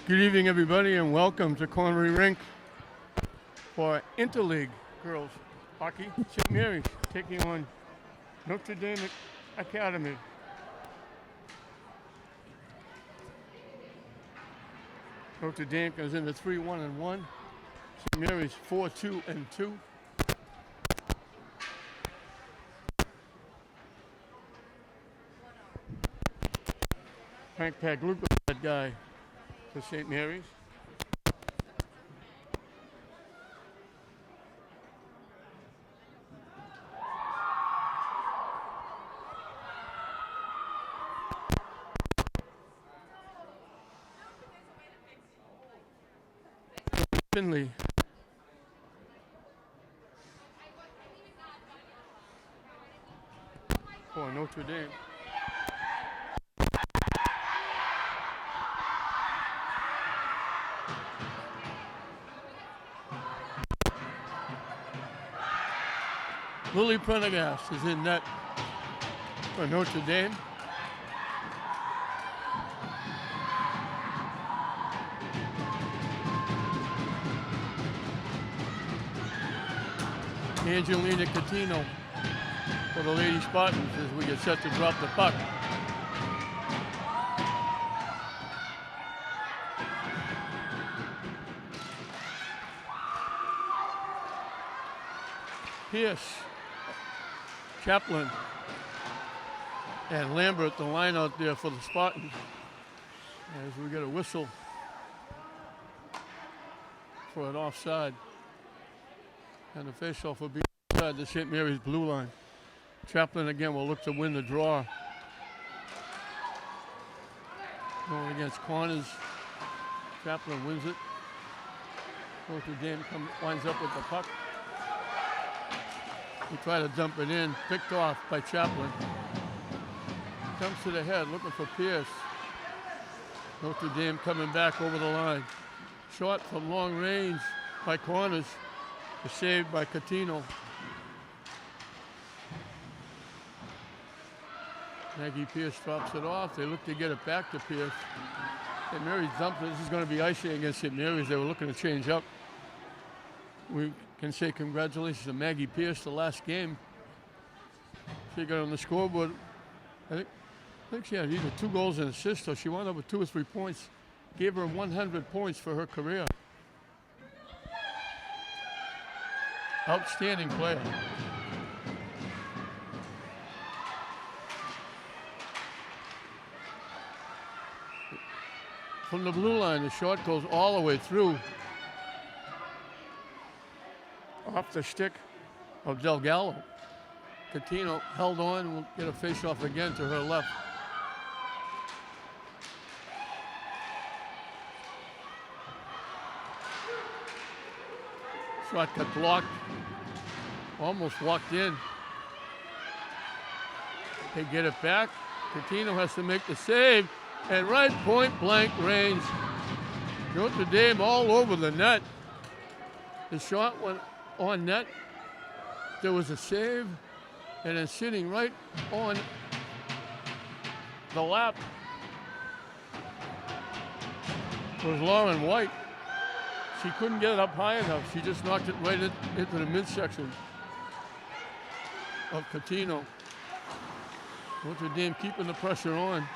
Good evening, everybody, and welcome to Connery Rink for Interleague Girls Hockey. St. Mary's taking on Notre Dame Academy. Notre Dame comes in the 3-1-1. St. Mary's 4-2-2. Frank Pagluca, that guy for St. Mary's. Finley. For Notre Dame. Lily Prendergast is in net for Notre Dame. Angelina Catino for the Lady Spartans as we get set to drop the puck. Pierce, Chaplin, and Lambert, the line out there for the Spartans. As we get a whistle for an offside. And the face-off will be inside the St. Mary's blue line. Chaplin again will look to win the draw. Going against Corners. Chaplin wins it. Notre Dame winds up with the puck. He tried to dump it in, picked off by Chaplin. Comes to the head, looking for Pierce. Notre Dame coming back over the line. Shot from long range by Corners. Saved by Catino. Maggie Pierce drops it off. They look to get it back to Pierce. St. Mary's dumped it. This is going to be icing against St. Mary's. They were looking to change up. We can say congratulations to Maggie Pierce, the last game. She got on the scoreboard. I think she had either 2 goals and assists, or she wound up with 2 or 3 points. Gave her 100 points for her career. Outstanding player. From the blue line, the shot goes all the way through. Off the stick of Del Gallo. Catino held on, will get a face-off again to her left. Shot got blocked. Almost walked in. They get it back. Catino has to make the save. And right point blank range. Notre Dame all over the net. The shot went on net. There was a save. And then sitting right on the lap was Lauren White. She couldn't get it up high enough. She just knocked it right into the midsection of Catino. Notre Dame keeping the pressure on.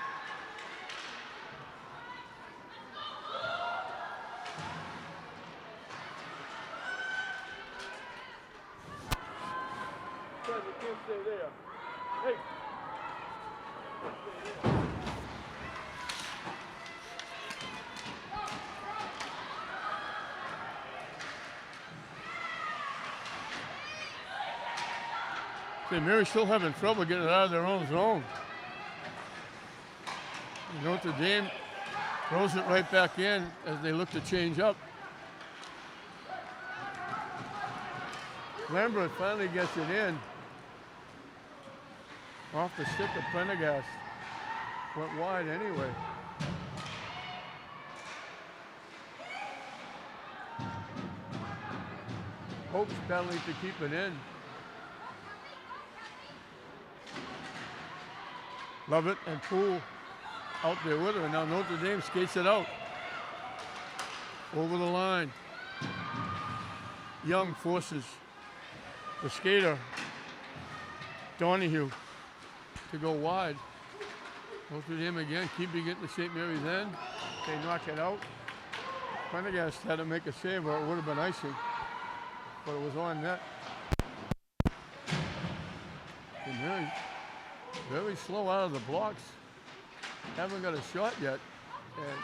St. Mary's still having trouble getting it out of their own zone. Notre Dame throws it right back in as they look to change up. Lambert finally gets it in. Off the stick of Prendergast. Went wide anyway. Hope's battling to keep it in. Lovett and Poole out there with her. Now Notre Dame skates it out. over the line. Young forces the skater, Donahue, to go wide. Goes with him again, keeping it to St. Mary's end. They knock it out. Prendergast had to make a save or it would have been icing, but it was on net. St. Mary's very slow out of the blocks. Haven't got a shot yet. And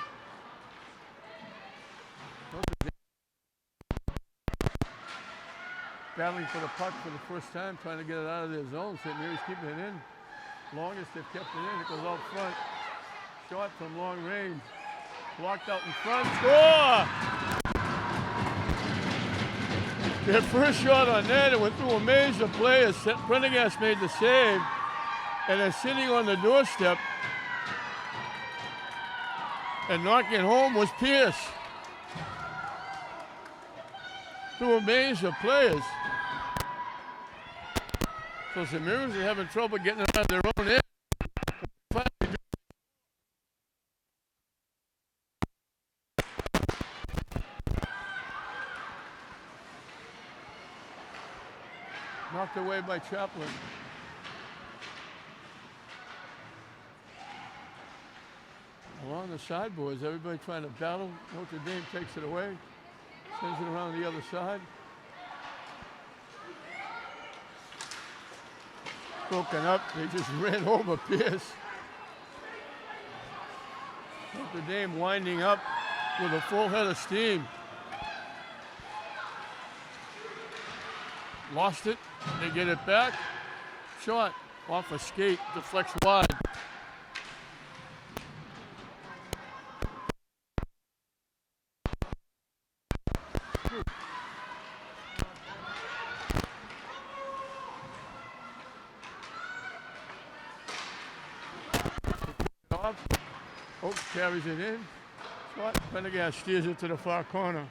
battling for the puck for the first time, trying to get it out of their zone. St. Mary's keeping it in. Longest they've kept it in. It goes out front. Shot from long range. Blocked out in front. Score! Their first shot on net, it went through a maze of players. Prendergast made the save. And then sitting on the doorstep and knocking it home was Pierce. Through a maze of players. So St. Mary's are having trouble getting it out of their own end. Knocked away by Chaplin. Along the sideboards, everybody trying to battle. Notre Dame takes it away, sends it around the other side. Broken up, they just ran over Pierce. Notre Dame winding up with a full head of steam. Lost it, they get it back. Shot off a skate, deflects wide. Oaks carries it in. Shot. Prendergast steers it to the far corner.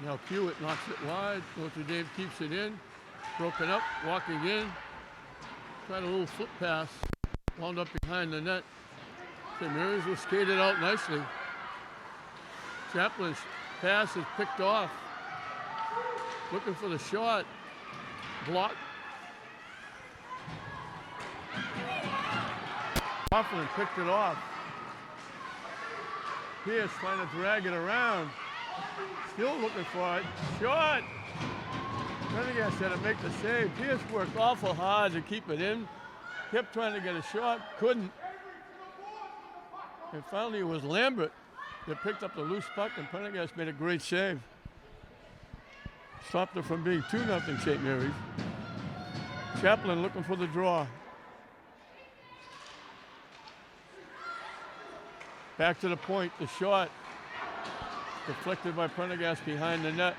Now Hewitt knocks it wide. Notre Dame keeps it in. Broken up, walking in. Tried a little foot pass. Wound up behind the net. St. Mary's will skate it out nicely. Chaplin's pass is picked off. Looking for the shot. Blocked. Hoffman picked it off. Pierce trying to drag it around. Still looking for it. Shot! Prendergast had to make the save. Pierce worked awful hard to keep it in. Kept trying to get a shot, couldn't. And finally it was Lambert that picked up the loose puck, and Prendergast made a great save. Stopped it from being 2-0 St. Mary's. Chaplin looking for the draw. Back to the point, the shot. Deflected by Prendergast behind the net.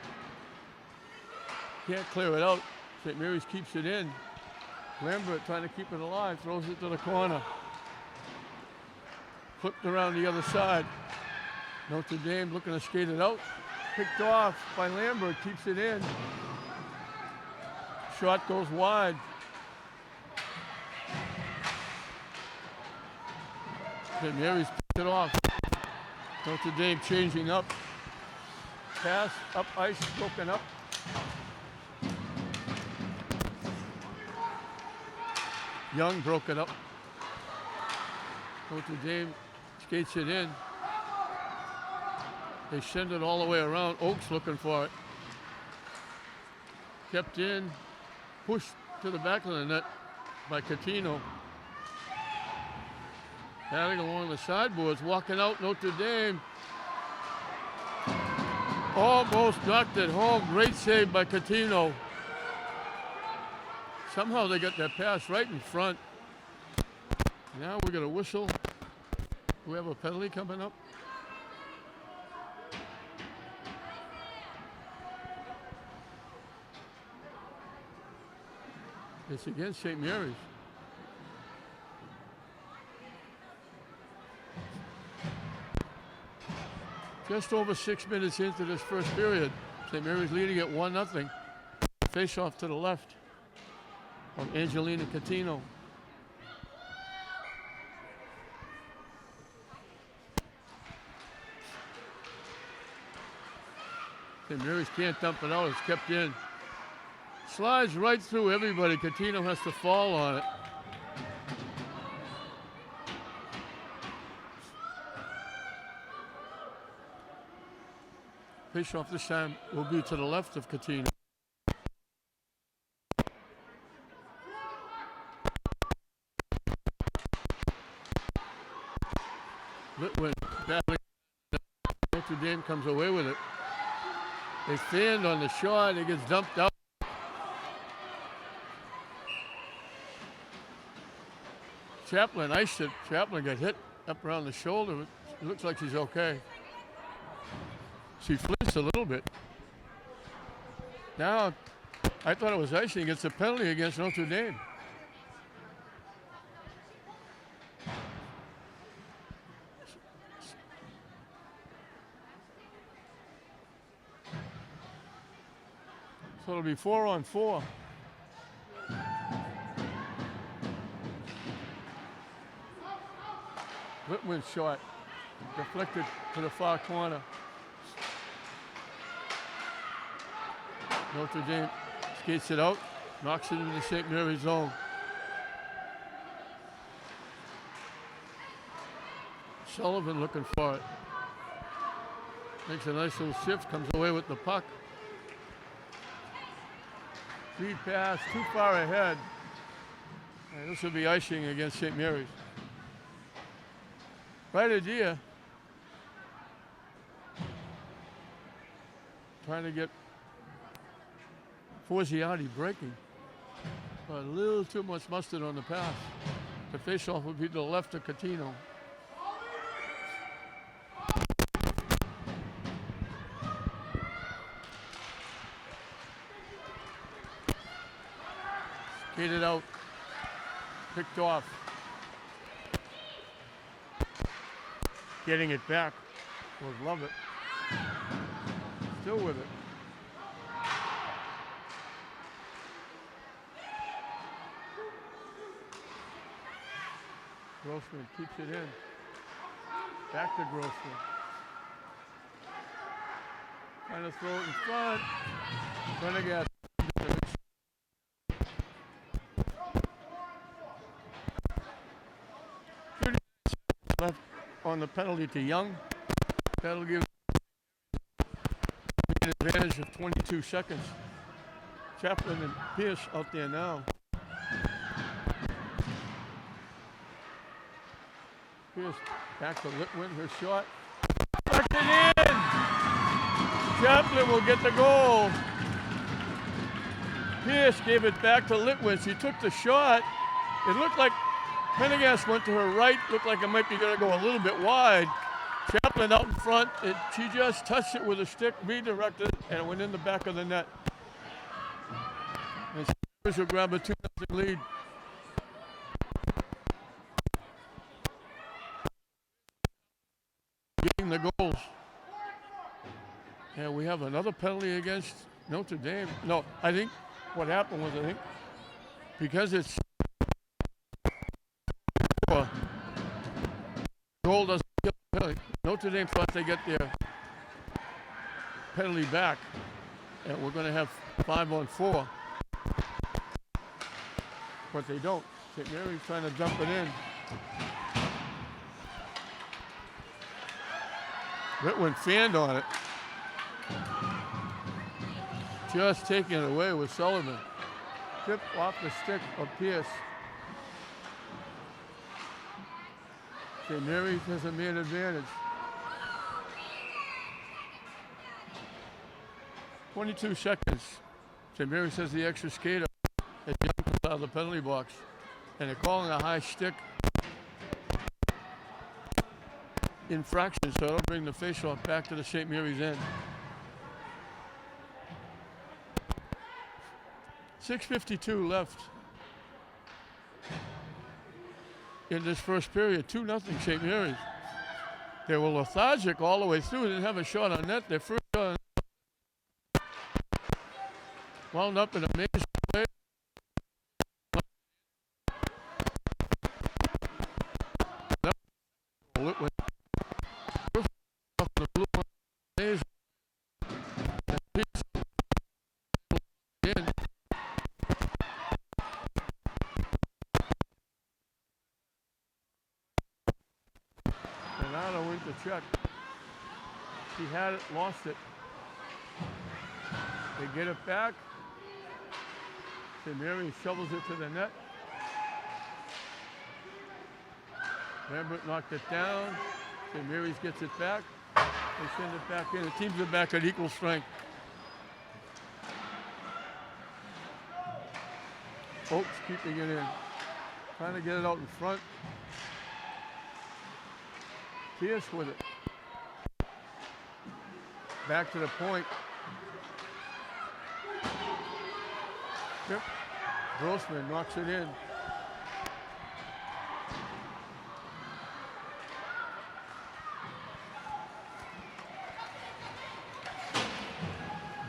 Can't clear it out. St. Mary's keeps it in. Lambert trying to keep it alive, throws it to the corner. Flipped around the other side. Notre Dame looking to skate it out. Picked off by Lambert, keeps it in. Shot goes wide. St. Mary's picked it off. Notre Dame changing up. Pass, up ice, broken up. Young broke it up. Notre Dame skates it in. They send it all the way around. Oaks looking for it. Kept in, pushed to the back of the net by Catino. Batting along the sideboards, walking out Notre Dame. Almost knocked it home. Great save by Catino. Somehow they got that pass right in front. Now we're going to whistle. Do we have a penalty coming up? It's against St. Mary's. Just over 6 minutes into this first period, St. Mary's leading at 1-0. Face off to the left of Angelina Catino. St. Mary's can't dump it out, it's kept in. Slides right through everybody. Catino has to fall on it. Face off this time will be to the left of Catino. Litwin battling. Notre Dame comes away with it. They fanned on the shot. It gets dumped out. Chaplin iced it. Chaplin got hit up around the shoulder. It looks like she's okay. She flinched a little bit. Now, I thought it was icing. It's a penalty against Notre Dame. So it'll be 4-on-4. Litwin's shot deflected to the far corner. Notre Dame skates it out, knocks it into the St. Mary's zone. Sullivan looking for it. Makes a nice little shift, comes away with the puck. Lead pass, too far ahead. And this will be icing against St. Mary's. Right idea. Trying to get Forziati breaking. But a little too much mustard on the pass. The face-off would be to the left of Catino. Skated out. Picked off. Getting it back. Would love it. Still with it. Grossman keeps it in. Back to Grossman. Trying to throw it in front. Prendergast. Left on the penalty to Young. That'll give an advantage of 22 seconds. Chaplin and Pierce out there now. Pierce back to Litwin, her shot. Tucked it in! Chaplin will get the goal. Pierce gave it back to Litwin. She took the shot. It looked like Prendergast went to her right. Looked like it might be going to go a little bit wide. Chaplin out in front. She just touched it with a stick, redirected, and it went in the back of the net. And Spurs will grab a 2-0 lead. Getting the goals. And we have another penalty against Notre Dame. No, I think what happened was, because it's goal doesn't get the penalty. Notre Dame thought they get their penalty back, and we're going to have 5-on-4. But they don't. St. Mary's trying to dump it in. Litwin fanned on it. Just taking it away with Sullivan. Tip off the stick of Pierce. St. Mary's has a man advantage. 22 seconds. St. Mary's has the extra skater as Young comes out of the penalty box. And they're calling a high stick infraction, so it'll bring the faceoff back to the St. Mary's end. 6:52 left in this first period. 2-0 St. Mary's. They were lethargic all the way through. They didn't have a shot on net. Their first shot on net wound up in a major way. It went first off the blue line. Amazing. Renato went to check. He had it, lost it. They get it back. St. Mary's shovels it to the net. Lambert knocked it down. St. Mary's gets it back. They send it back in. The teams are back at equal strength. Oaks keeping it in. Trying to get it out in front. Pierce with it. Back to the point. Yep. Grossman knocks it in.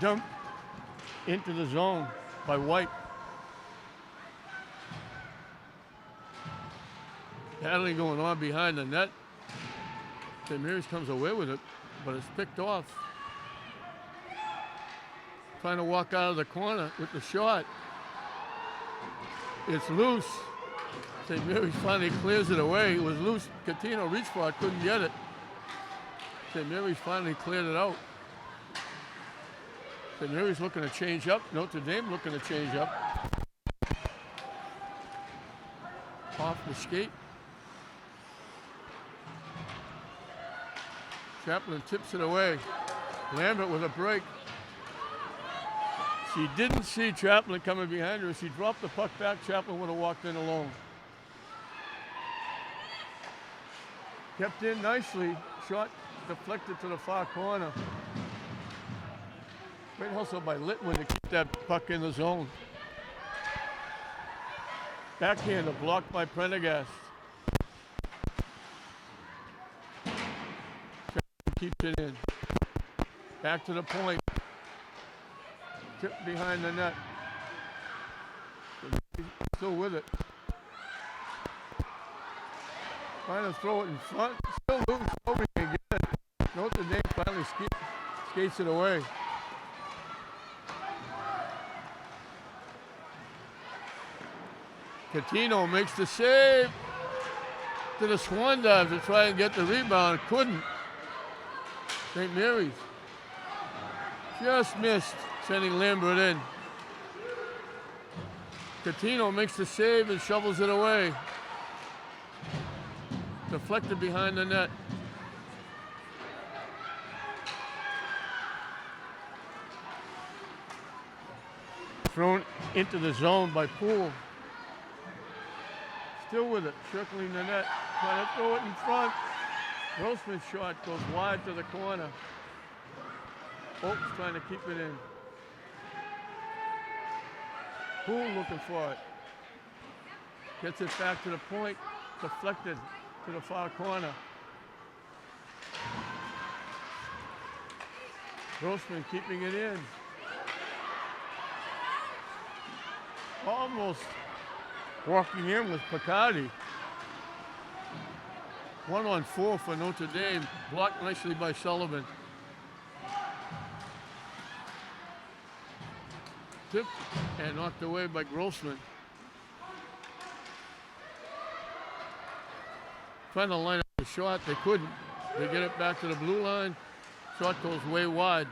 Dump into the zone by White. Battling going on behind the net. St. Mary's comes away with it, but it's picked off. Trying to walk out of the corner with the shot. It's loose. St. Mary's finally clears it away. It was loose. Catino reached for it, couldn't get it. St. Mary's finally cleared it out. St. Mary's looking to change up. Notre Dame looking to change up. Off the skate. Chaplin tips it away. Lambert with a break. She didn't see Chaplin coming behind her. She dropped the puck back. Chaplin would have walked in alone. Kept in nicely. Shot deflected to the far corner. Great hustle by Litwin to keep that puck in the zone. Backhander blocked by Prendergast. Keeps it in. Back to the point. Tip behind the net. Still with it. Trying to throw it in front. Still loose. Nobody can get it. Notre Dame finally skates it away. Catino makes the save. To the swan dive to try and get the rebound. Couldn't. St. Mary's just missed, sending Lambert in. Catino makes the save and shovels it away. Deflected behind the net. Thrown into the zone by Poole. Still with it, circling the net. Trying to throw it in front. Grossman's shot goes wide to the corner. Oaks trying to keep it in. Poole looking for it. Gets it back to the point. Deflected to the far corner. Grossman keeping it in. Almost walking in with Picardi. 1-on-4 for Notre Dame. Blocked nicely by Sullivan. Tipped and knocked away by Grossman. Trying to line up the shot. They couldn't. They get it back to the blue line. Shot goes way wide.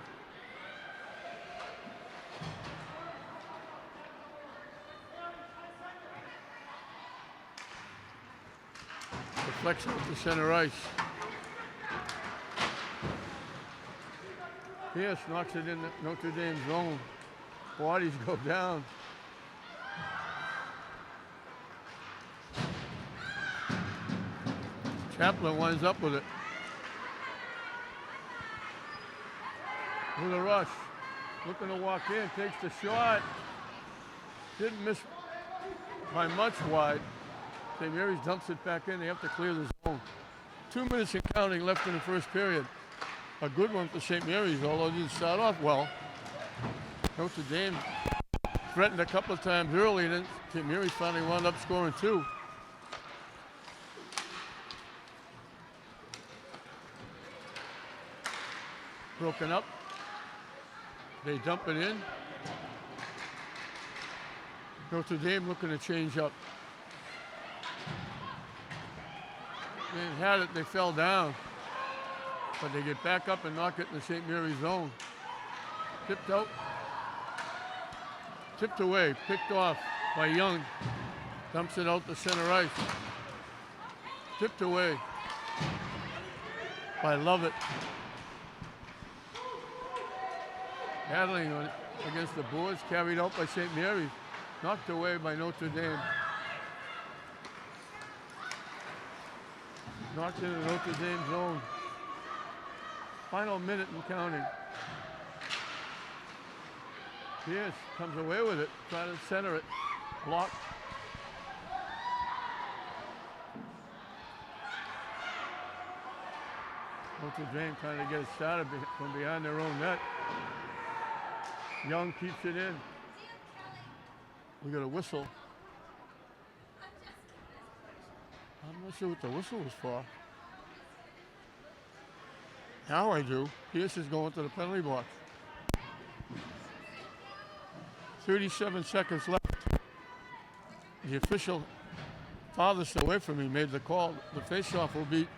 Deflection to center ice. Pierce knocks it in Notre Dame zone. Bodies go down. Chaplin winds up with it. With a rush. Looking to walk in, takes the shot. Didn't miss by much wide. St. Mary's dumps it back in. They have to clear the zone. 2 minutes and counting left in the first period. A good one for St. Mary's, although it didn't start off well. Notre Dame threatened a couple of times early, and then St. Mary's finally wound up scoring 2. Broken up. They dump it in. Notre Dame looking to change up. They had it, they fell down. But they get back up and knock it in the St. Mary's zone. Tipped out. Tipped away, picked off by Young. Dumps it out to center ice. Tipped away by Lovett. Battling on against the boards, carried out by St. Mary's. Knocked away by Notre Dame. Knocked into Notre Dame zone. Final minute and counting. Pierce comes away with it, trying to center it. Blocked. Notre Dame trying to get it started from behind their own net. Young keeps it in. We got a whistle. I'm not sure what the whistle was for. Now I do. Pierce is going to the penalty box. 37 seconds left. The official farthest away from me made the call. The faceoff will be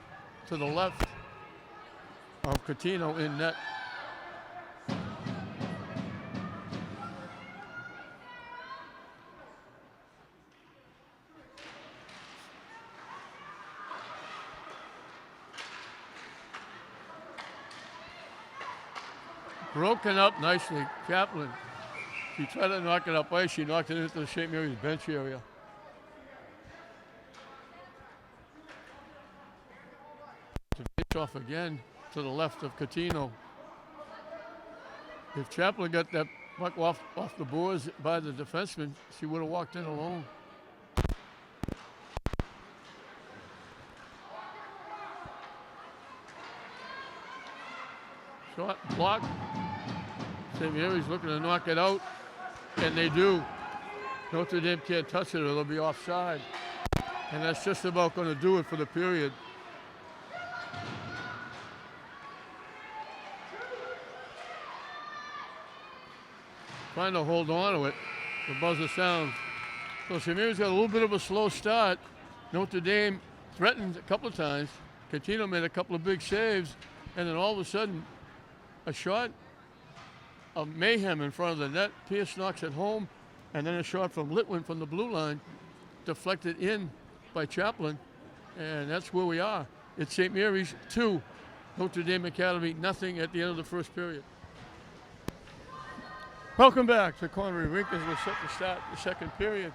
to the left of Coutinho in net. Broken up nicely. Kaplan. She tried to knock it up ice. She knocked it into the St. Mary's bench area. To pitch off again to the left of Coutinho. If Chaplin got that puck off the boards by the defenseman, she would have walked in alone. Shot blocked. St. Mary's looking to knock it out, and they do. Notre Dame can't touch it or they'll be offside. And that's just about going to do it for the period. Trying to hold on to it. The buzzer sounds. So St. Mary's got a little bit of a slow start. Notre Dame threatened a couple of times. Coutinho made a couple of big saves, and then all of a sudden, a shot of mayhem in front of the net. Pierce knocks it home, and then a shot from Litwin from the blue line, deflected in by Chaplin, and that's where we are. It's St. Mary's 2, Notre Dame Academy nothing at the end of the first period. Welcome back to Connery Rink as we're set to start the second period.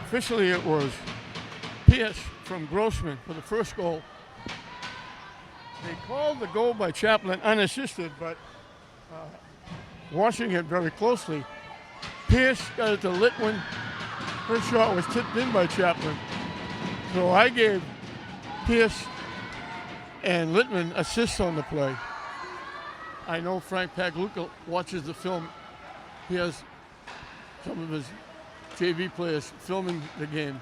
Officially, it was Pierce from Grossman for the first goal. They called the goal by Chaplin unassisted, but watching it very closely, Pierce got it to Litwin. Her shot was tipped in by Chaplin. So I gave Pierce and Litwin assists on the play. I know Frank Pagluca watches the film. He has some of his JV players filming the game.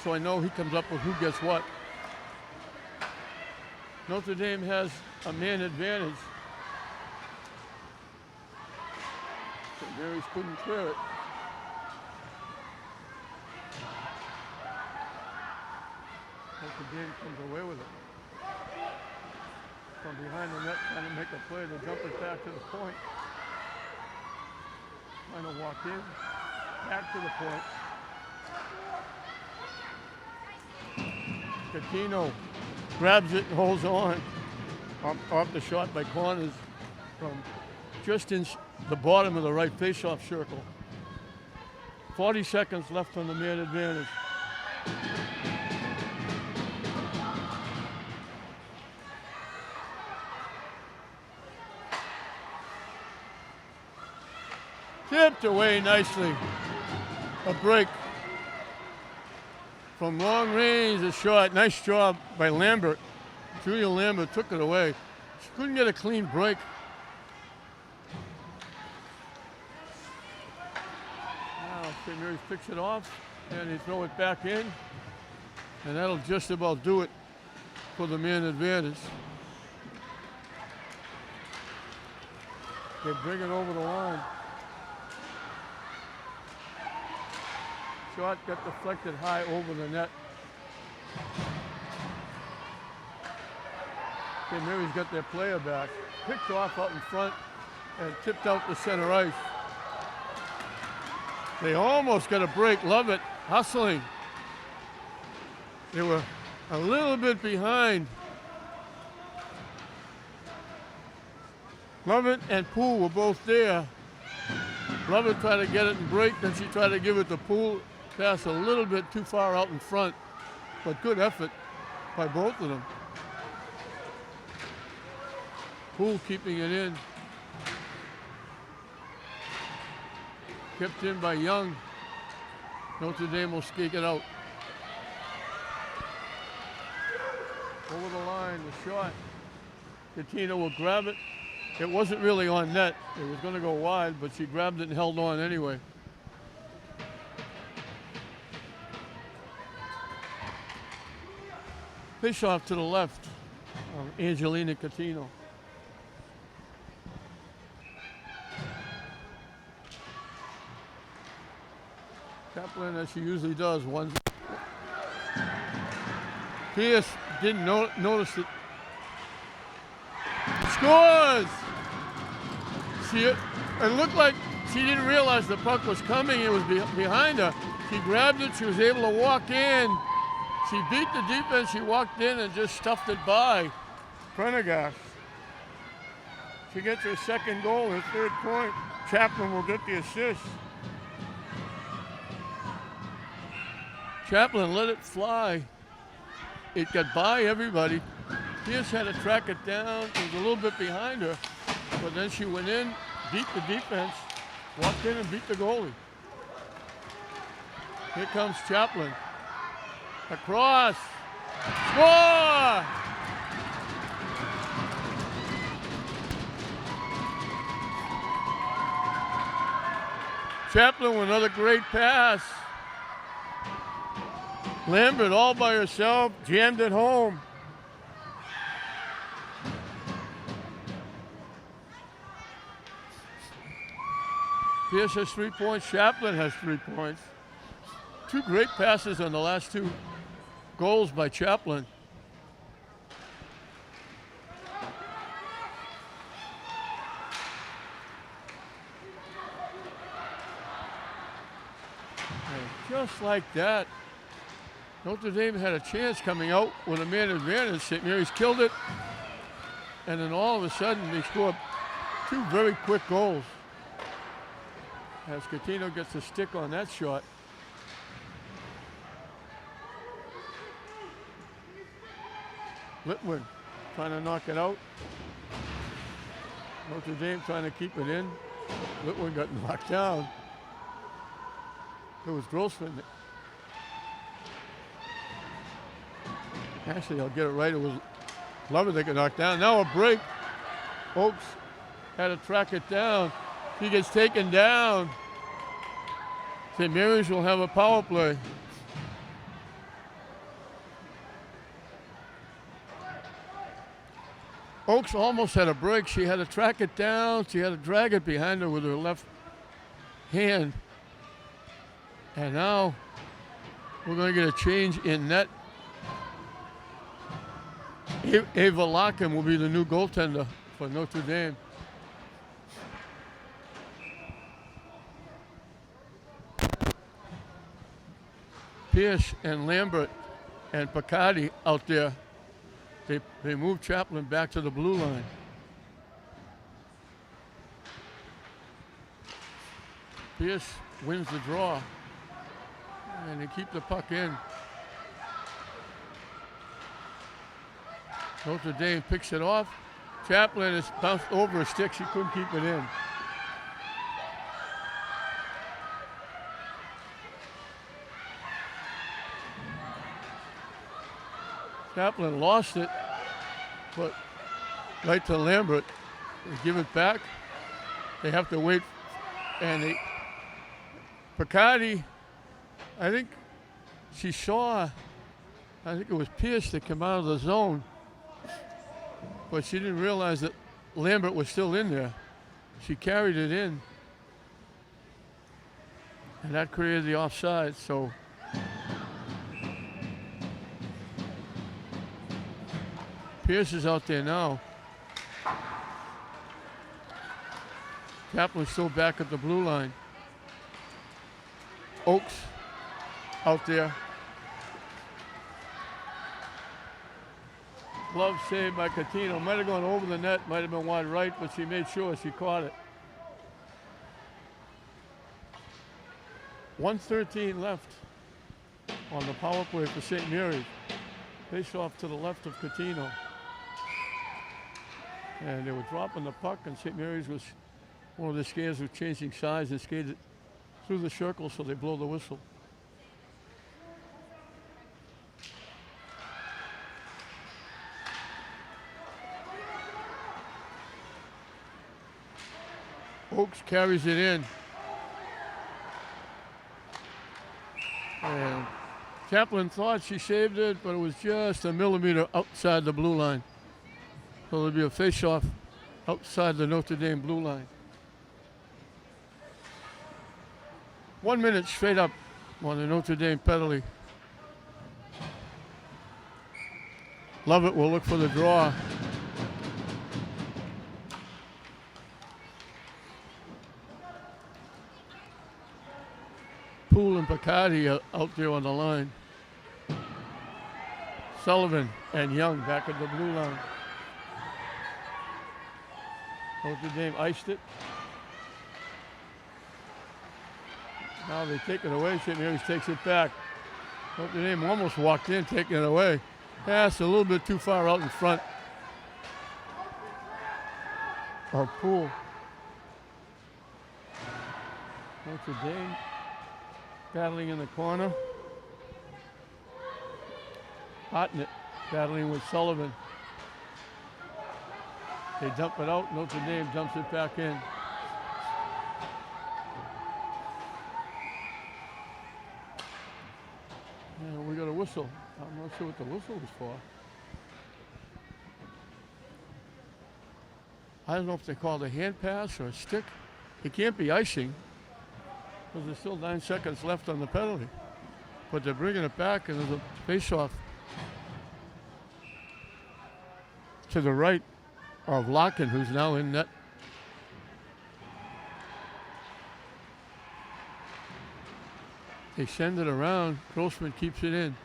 So I know he comes up with who gets what. Notre Dame has a man advantage. St. Mary's couldn't clear it. Notre Dame comes away with it. From behind the net, trying to make a play to jump it back to the point. Trying to walk in, back to the point. Coutinho grabs it and holds on off the shot by Corners from just in the bottom of the right face-off circle. 40 seconds left on the man advantage. Tipped away nicely. A break From long range, a shot. Nice job by Lambert. Julia Lambert took it away. She couldn't get a clean break. Now St. Mary's picks it off, and they throw it back in. And that'll just about do it for the man advantage. They bring it over the line. Shot got deflected high over the net. St. Mary's got their player back. Picked off out in front and tipped out to center ice. They almost got a break. Lovett hustling. They were a little bit behind. Lovett and Poole were both there. Lovett tried to get it and break, then she tried to give it to Poole. Pass a little bit too far out in front, but good effort by both of them. Poole keeping it in. Kept in by Young. Notre Dame will skate it out. Over the line, the shot. Katina will grab it. It wasn't really on net. It was going to go wide, but she grabbed it and held on anyway. Fish off to the left of Angelina Catino. Kaplan, as she usually does, one. Pierce didn't notice it. Scores! It looked like she didn't realize the puck was coming. It was behind her. She grabbed it. She was able to walk in. She beat the defense. She walked in and just stuffed it by Prendergast. She gets her second goal, her third point. Chaplin will get the assist. Chaplin let it fly. It got by everybody. Pierce had to track it down. It was a little bit behind her, but then she went in, beat the defense, walked in and beat the goalie. Here comes Chaplin. Across. Score! Chaplin with another great pass. Lambert all by herself, jammed it home. Pierce has 3 points. Chaplin has 3 points. Two great passes on the last two goals by Chaplin. And just like that, Notre Dame had a chance coming out with a man advantage. St. Mary's killed it. And then all of a sudden, they scored two very quick goals. As Catino gets a stick on that shot. Litwin trying to knock it out. Notre Dame trying to keep it in. Litwin got knocked down. It was Grossman. Actually, I'll get it right. It was Lovett that got knocked down. Now a break. Oaks had to track it down. He gets taken down. St. Mary's will have a power play. Oaks almost had a break. She had to track it down. She had to drag it behind her with her left hand. And now we're going to get a change in net. Ava Larkin will be the new goaltender for Notre Dame. Pierce and Lambert and Picardi out there. They moved Chaplin back to the blue line. Pierce wins the draw. And they keep the puck in. Notre Dame picks it off. Chaplin is bounced over a stick. She couldn't keep it in. Kaplan lost it, but right to Lambert. They give it back. They have to wait, and Picardi, I think she saw, I think it was Pierce that came out of the zone, but she didn't realize that Lambert was still in there. She carried it in, and that created the offside, so Pierce is out there now. Kaplan's still back at the blue line. Oakes out there. Glove saved by Catino. Might have gone over the net, might have been wide right, but she made sure she caught it. 1:13 left on the power play for St. Mary's. Face off to the left of Catino. And they were dropping the puck, and St. Mary's was, one of the skaters was changing sides and skated through the circle, so they blow the whistle. Oakes carries it in. And Kaplan thought she saved it, but it was just a millimeter outside the blue line. So there'll be a face-off outside the Notre Dame blue line. 1 minute straight up on the Notre Dame penalty. Lovett will look for the draw. Poole and Picardi are out there on the line. Sullivan and Young back at the blue line. Notre Dame iced it. Now they take it away. St. Mary's takes it back. Notre Dame almost walked in, taking it away. Pass a little bit too far out in front of Poole. Notre Dame battling in the corner. Hotnett battling with Sullivan. They dump it out. Notre Dame dumps it back in. And we got a whistle. I'm not sure what the whistle was for. I don't know if they called a hand pass or a stick. It can't be icing because there's still 9 seconds left on the penalty. But they're bringing it back, and there's a face-off to the right of Larkin, who's now in net. They send it around. Grossman keeps it in.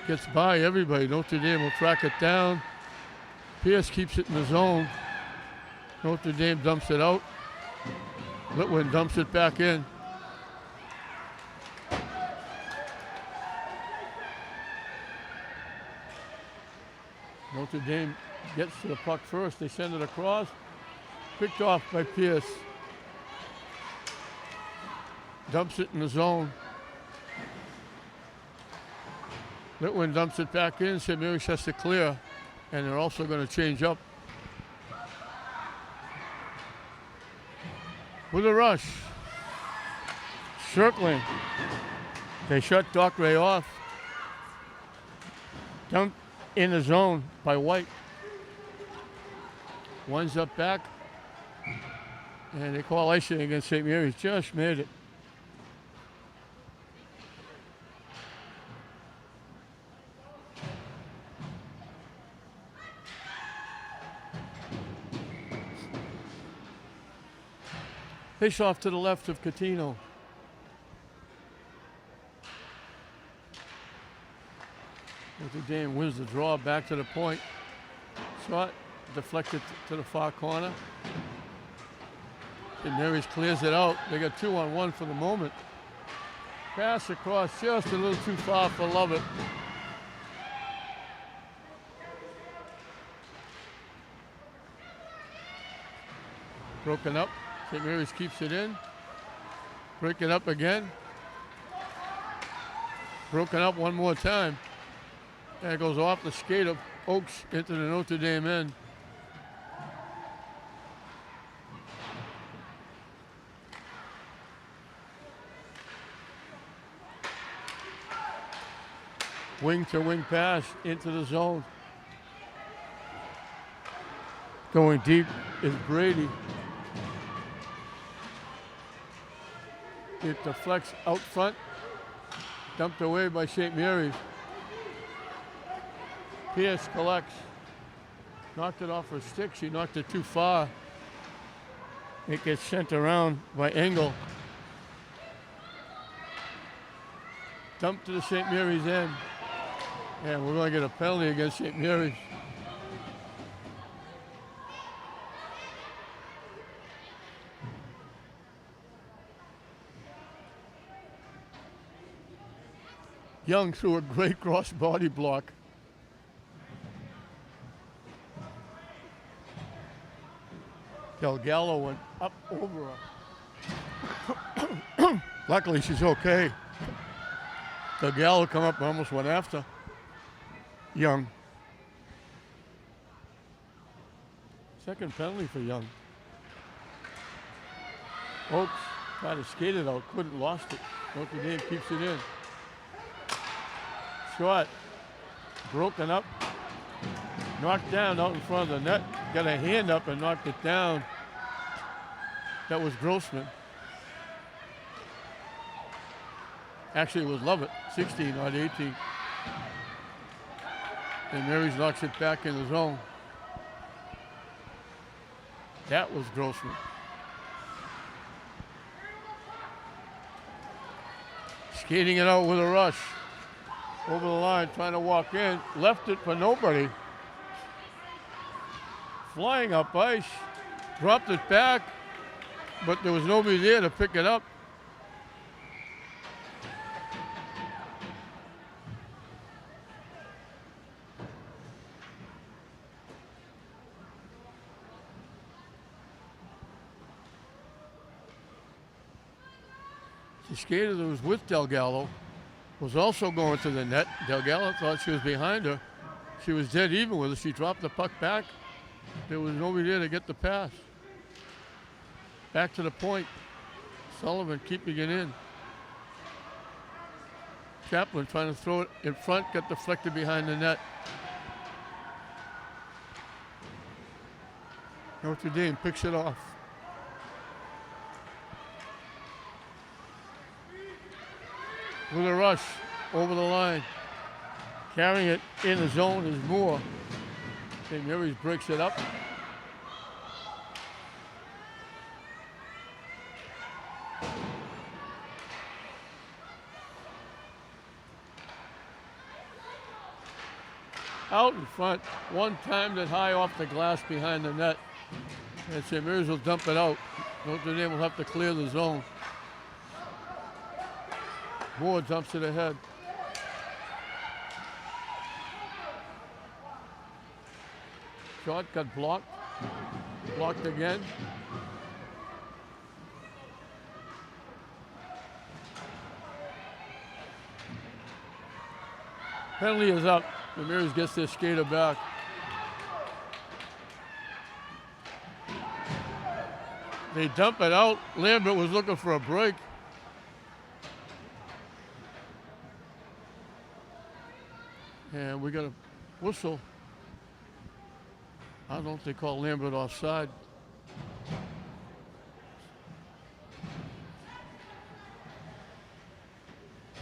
Gets by everybody. Notre Dame will track it down. Pierce keeps it in the zone. Notre Dame dumps it out. Litwin dumps it back in. Notre Dame gets to the puck first. They send it across. Picked off by Pierce. Dumps it in the zone. Litwin dumps it back in. St. Mary's has to clear. And they're also going to change up. With a rush. Circling. They shut Dockeray off. Dumped in the zone by White. Winds up back. And they call icing against St. Mary's. Just made it. Face off to the left of Catino. Notre Dame wins the draw back to the point. Shot deflected to the far corner. And Mary's clears it out. They got 2-on-1 for the moment. Pass across just a little too far for Lovett. Broken up. St. Mary's keeps it in. Break it up again. Broken up one more time. That goes off the skate of Oaks into the Notre Dame end. Wing to wing pass into the zone. Going deep is Brady. It deflects out front. Dumped away by St. Mary's. Pierce collects. Knocked it off her stick. She knocked it too far. It gets sent around by Engel. Dumped to the St. Mary's end. And we're going to get a penalty against St. Mary's. Young threw a great cross body block. Delgado went up over her. Luckily, she's okay. Delgado come up and almost went after Young. Second penalty for Young. Oaks tried to skate it out, couldn't, lost it. Notre Dame keeps it in. Shot, broken up, knocked down out in front of the net. Got a hand up and knocked it down. That was Grossman. Actually, it was Lovett, 16, not 18. And Marys knocks it back in the zone. That was Grossman. Skating it out with a rush. Over the line, trying to walk in. Left it for nobody. Flying up ice. Dropped it back. But there was nobody there to pick it up. The skater that was with Delgado was also going to the net. Delgado thought she was behind her. She was dead even with her. She dropped the puck back. There was nobody there to get the pass. Back to the point. Sullivan keeping it in. Chaplin trying to throw it in front, got deflected behind the net. Notre Dame picks it off. With a rush over the line. Carrying it in the zone is Moore. St. Mary's breaks it up. Out in front, one timed it high off the glass behind the net. And St. Mary's will dump it out. Notre Dame will have to clear the zone. Moore dumps it ahead. Shot got blocked. Blocked again. Penalty is up. The Mariners gets their skater back. They dump it out. Lambert was looking for a break. And we got a whistle. I don't know if they call Lambert offside.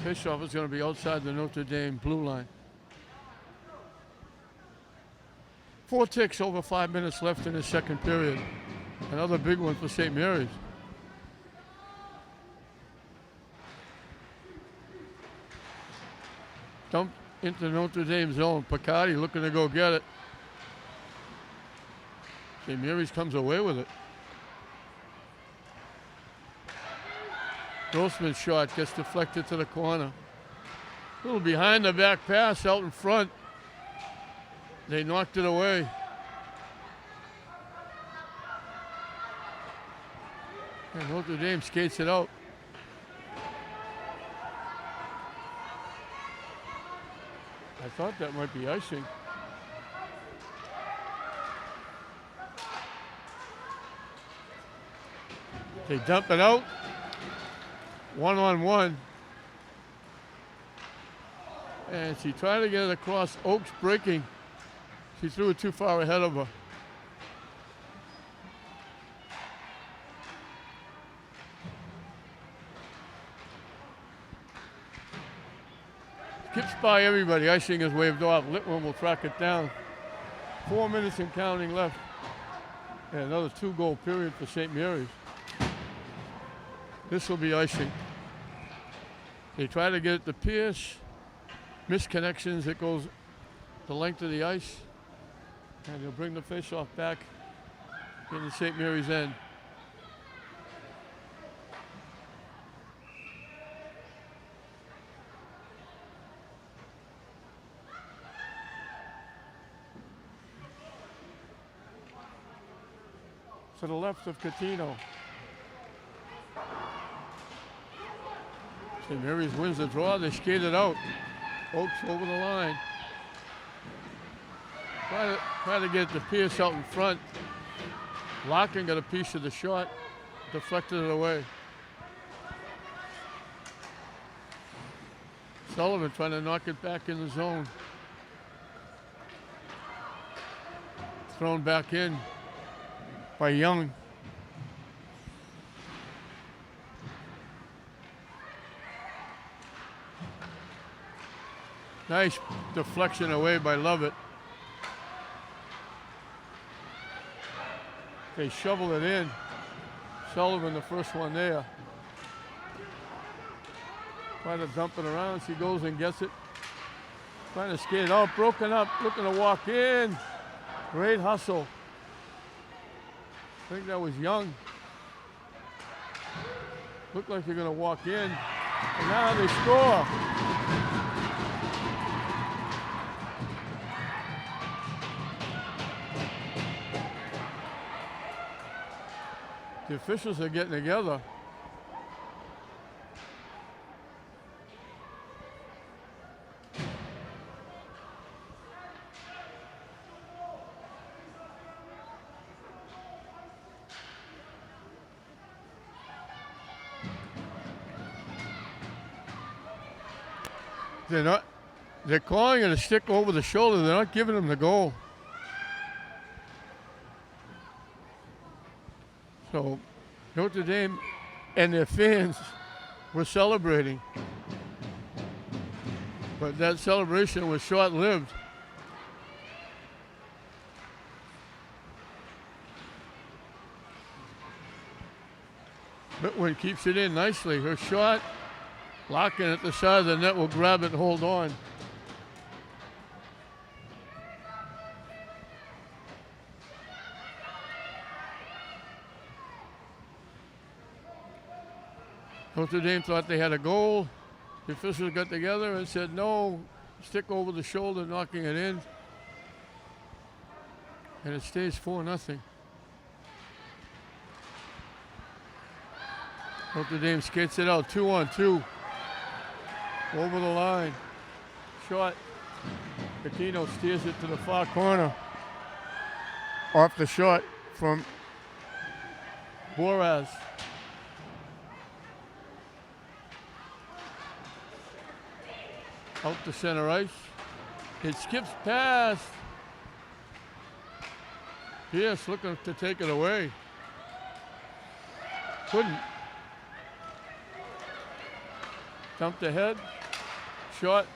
Pishoff is going to be outside the Notre Dame blue line. 4 ticks, over 5 minutes left in the second period. Another big one for St. Mary's. Dumped into Notre Dame zone. Picardi looking to go get it. St. Mary's comes away with it. Grossman's shot gets deflected to the corner. A little behind the back pass out in front. They knocked it away. And Notre Dame skates it out. I thought that might be icing. They dump it out. 1-on-1. And she tried to get it across. Oak's breaking. She threw it too far ahead of her. Skips by everybody. Icing is waved off. Litwin will track it down. 4 minutes and counting left. And another 2-goal period for St. Mary's. This will be icing. They try to get it to Pierce. Misconnections. It goes the length of the ice. And they'll bring the faceoff back into St. Mary's end. To the left of Catino. St. Mary's wins the draw. They skate it out. Oaks over the line. Try to get the Pierce out in front. Larkin got a piece of the shot. Deflected it away. Sullivan trying to knock it back in the zone. Thrown back in by Young. Nice deflection away by Lovett. They shovel it in. Sullivan, the first one there. Trying to dump it around. She goes and gets it. Trying to skate it out. Broken up. Looking to walk in. Great hustle. I think that was Young. Looked like they're going to walk in. And now they score. The officials are getting together. They're calling it a stick over the shoulder. They're not giving him the goal. So Notre Dame and their fans were celebrating. But that celebration was short-lived. Litwin keeps it in nicely. Her shot, Larkin at the side of the net will grab it and hold on. Notre Dame thought they had a goal. The officials got together and said, no, stick over the shoulder, knocking it in. And it stays 4-0. Notre Dame skates it out, 2-on-2. Over the line. Shot. Catino steers it to the far corner. Off the shot from Boraz. Out to center ice. It skips past. Pierce looking to take it away. Couldn't. Dumped ahead. Shot.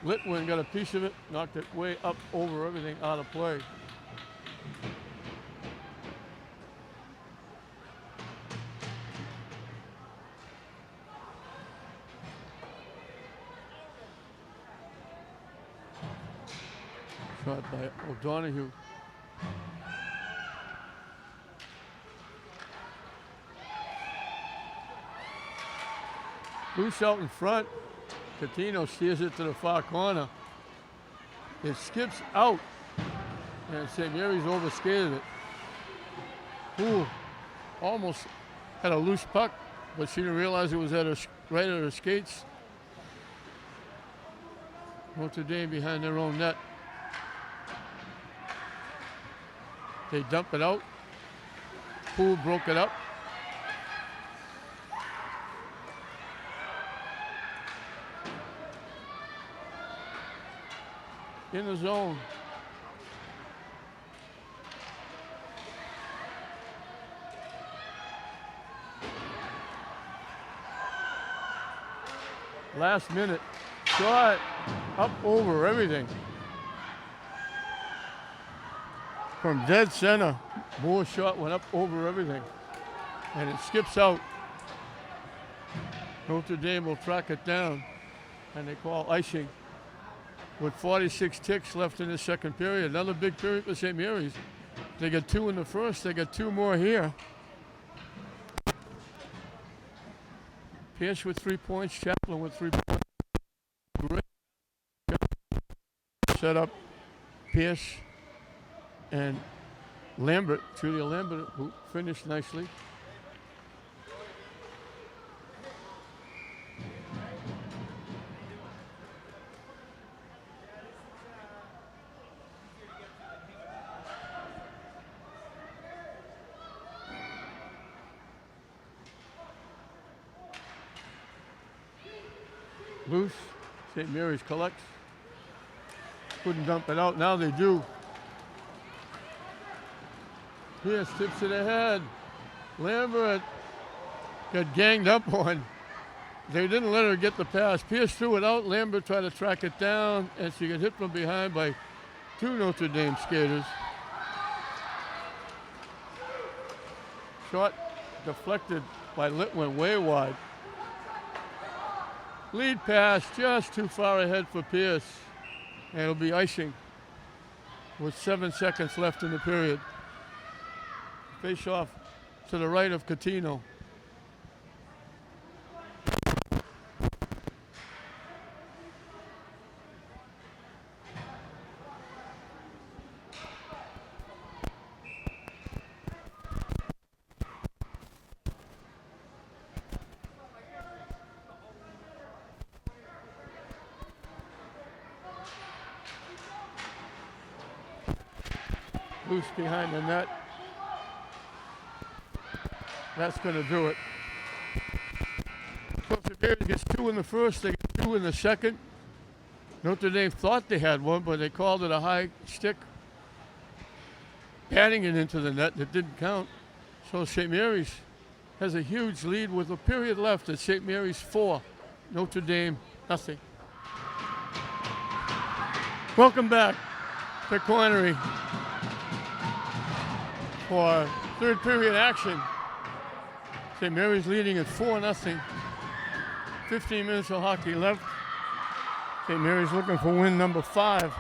Litwin got a piece of it. Knocked it way up over everything out of play. Shot by O'Donoghue. Loose out in front. Catino steers it to the far corner. It skips out. And St. Mary's overskated it. Ooh, almost had a loose puck, but she didn't realize it was at her, right at her skates. Notre Dame behind their own net. They dump it out. Poole broke it up. In the zone. Last minute shot up over everything. From dead center, Moore's shot went up over everything. And it skips out. Notre Dame will track it down, and they call icing. With 46 ticks left in the second period. Another big period for St. Mary's. They got 2 in the first. They got 2 more here. Pierce with 3 points. Chaplin with 3 points. Great set up. Pierce and Lambert, Julia Lambert, who finished nicely. Loose. St. Mary's collects. Couldn't dump it out. Now they do. Pierce tips it ahead. Lambert got ganged up on. They didn't let her get the pass. Pierce threw it out. Lambert tried to track it down, and she got hit from behind by 2 Notre Dame skaters. Shot deflected by Litwin way wide. Lead pass just too far ahead for Pierce. And it'll be icing with 7 seconds left in the period. Face off to the right of Catino. Loose behind the net. That's going to do it. St. Mary's gets 2 in the first, they get 2 in the second. Notre Dame thought they had one, but they called it a high stick, batting it into the net that didn't count. So St. Mary's has a huge lead with a period left at St. Mary's 4, Notre Dame nothing. Welcome back to Cornery for third period action. St. Mary's leading at 4-0. 15 minutes of hockey left. St. Mary's looking for win number 5.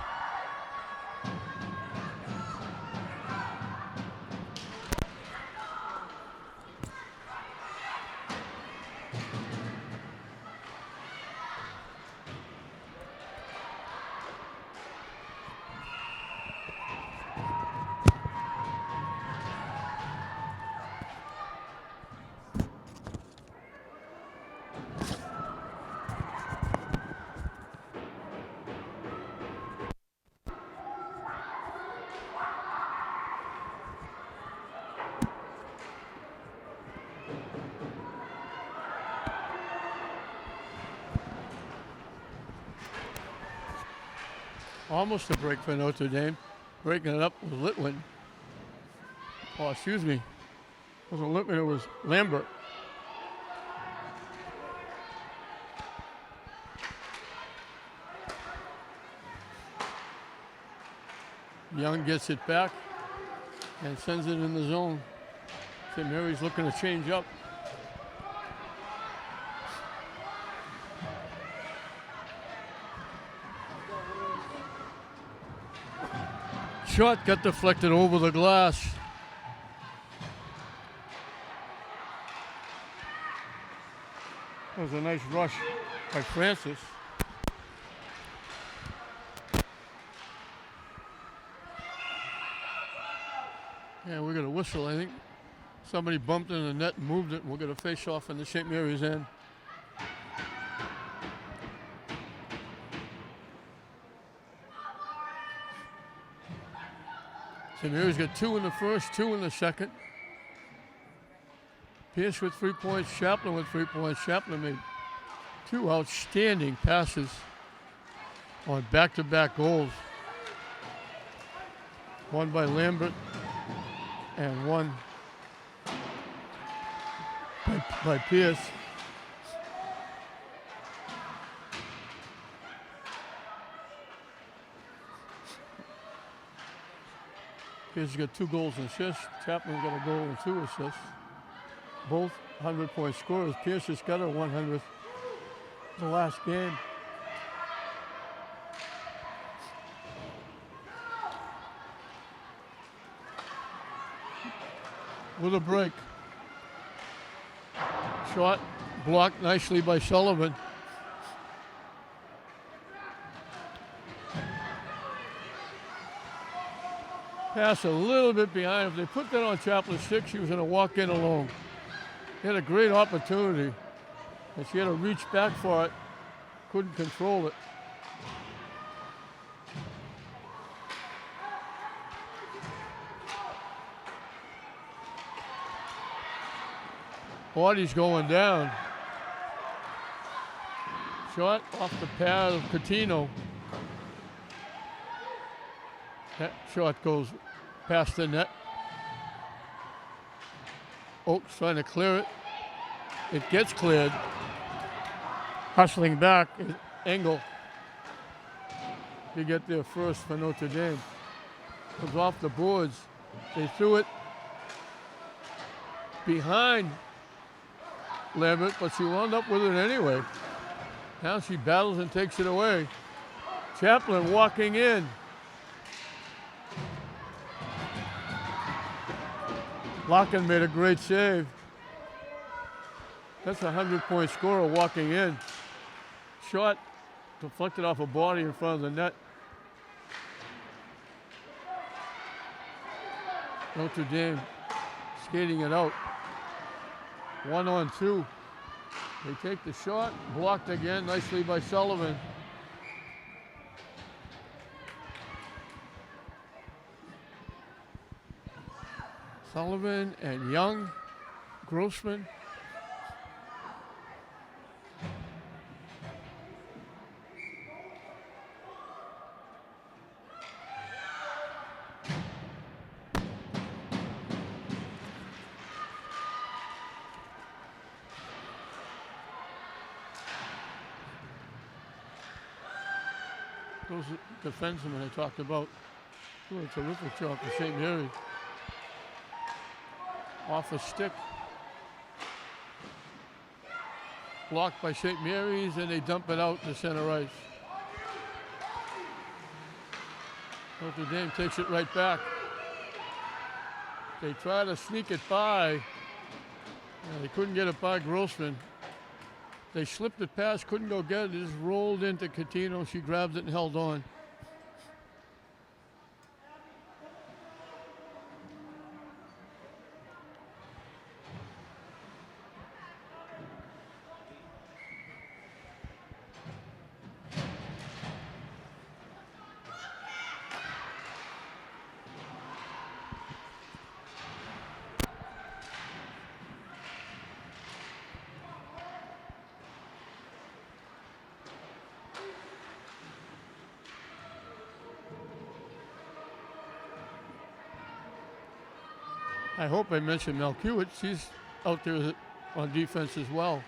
Almost a break for Notre Dame. Breaking it up with Litwin. Oh, excuse me. It wasn't Litwin, it was Lambert. Young gets it back and sends it in the zone. St. Mary's looking to change up. Shot got deflected over the glass. That was a nice rush by Francis. Yeah, we're going to whistle, I think. Somebody bumped in the net and moved it, and we're going to face off in the St. Mary's end. St. Mary's got 2 in the first, 2 in the second. Pierce with 3 points, Chaplin with 3 points. Chaplin made 2 outstanding passes on back-to-back goals. One by Lambert and one by Pierce. Pierce has got 2 goals and assists. Chapman's got a goal and 2 assists. Both 100-point scorers. Pierce has got a 100th the last game. With a break. Shot blocked nicely by Sullivan. Pass a little bit behind. If they put that on Chaplin's stick, she was going to walk in alone. She had a great opportunity, and she had to reach back for it. Couldn't control it. Body's going down. Shot off the pad of Coutinho. That shot goes past the net. Oakes trying to clear it. It gets cleared. Hustling back is Engel. They get there first for Notre Dame. Comes off the boards. They threw it behind Lambert, but she wound up with it anyway. Now she battles and takes it away. Chaplin walking in. Locken made a great save. That's a 100-point scorer walking in. Shot deflected off a body in front of the net. Notre Dame skating it out. 1-on-2. They take the shot, blocked again, nicely by Sullivan. Sullivan and Young, Grossman. Those defensemen I talked about doing a terrific job for St. Mary's. Off a stick. Blocked by St. Mary's, and they dump it out to center ice. Notre Dame takes it right back. They try to sneak it by, and they couldn't get it by Grossman. They slipped it past, couldn't go get it. It just rolled into Coutinho. She grabbed it and held on. I hope I mentioned Mel Hewitt. She's out there on defense as well.